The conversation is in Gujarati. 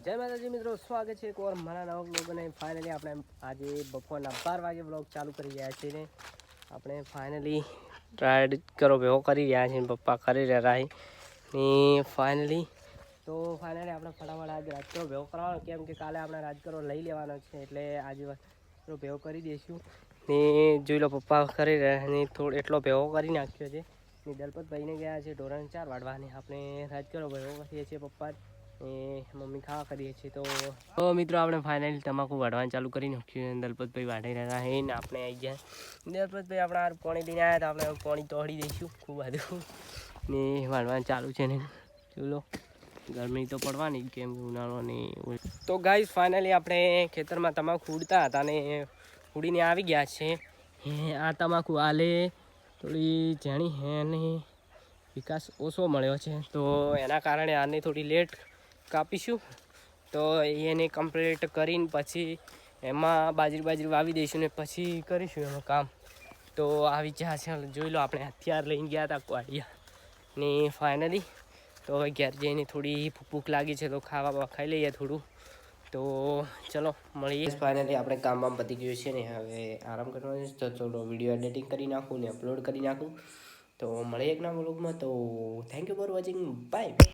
જય માતાજી મિત્રો, સ્વાગત છે એક વાર મારા નવા બ્લોગ. અને ફાઇનલી આપણે આજે બપોરના 12 વાગે બ્લોગ ચાલુ કરી રહ્યા છીએ ને આપણે ફાઇનલી રાઈડ કરો ભેગો કરી રહ્યા છીએ. પપ્પા કરી રહ્યા ને ફાઇનલી આપણે ફટાફટ આજે રાજકરો ભેગો કરવાનો, કેમ કે કાલે આપણે રાજકરો લઈ લેવાનો છે, એટલે આજે ભેગો કરી દઈશું. ને જોઈ લો પપ્પા કરી રહ્યા ને એટલો ભેગો કરી નાખ્યો છે ને દલપતભાઈને ગયા છે ઢોરણ 4 વાળવાની. આપણે રાજકરો ભેગો કરીએ છીએ પપ્પા એ મમ્મી ખાવા કરીએ છીએ. તો મિત્રો આપણે ફાઇનલી તમાકુ વાઢવાનું ચાલુ કરી નાખ્યું. દલપતભાઈ વાઢી રહ્યા છે ને આપણે આવી ગયા. દલપતભાઈ આપણા પાણી લઈને આવ્યા હતા, આપણે પાણી તોડી દઈશું ખૂબ બધું ને વાઢવાનું ચાલુ છે ને ચલો ગરમી તો પડવાની કેમ કે ઉનાળોની. તો ગાઈસ ફાઇનલી આપણે ખેતરમાં તમાકુ ઉડતા હતા ને ઉડીને આવી ગયા છે. આ તમાકુ આલે થોડી ઝેણી હે ને વિકાસ ઓછો મળ્યો છે, તો એના કારણે આને થોડી લેટ કાપીશું. તો એને કમ્પ્લીટ કરીને પછી એમાં બાજરી વાવી દઈશું ને પછી કરીશું એમાં કામ. તો આ વિચાર છે. જોઈ લો આપણે હથિયાર લઈને ગયા હતા કવાડિયા ને ફાઇનલી તો હવે ઘેર જઈને થોડી ભૂખ લાગી છે તો ખાવા ખાઈ લઈએ થોડું. તો ચલો મળીએ. ફાઇનલી આપણે કામ પતી ગયું છે ને હવે આરામ કરવાનો છે. તો ચલો વિડીયો એડિટિંગ કરી નાખું ને અપલોડ કરી નાખું. તો મળીએ એક ના વ્લોગમાં. તો thank you for watching, by.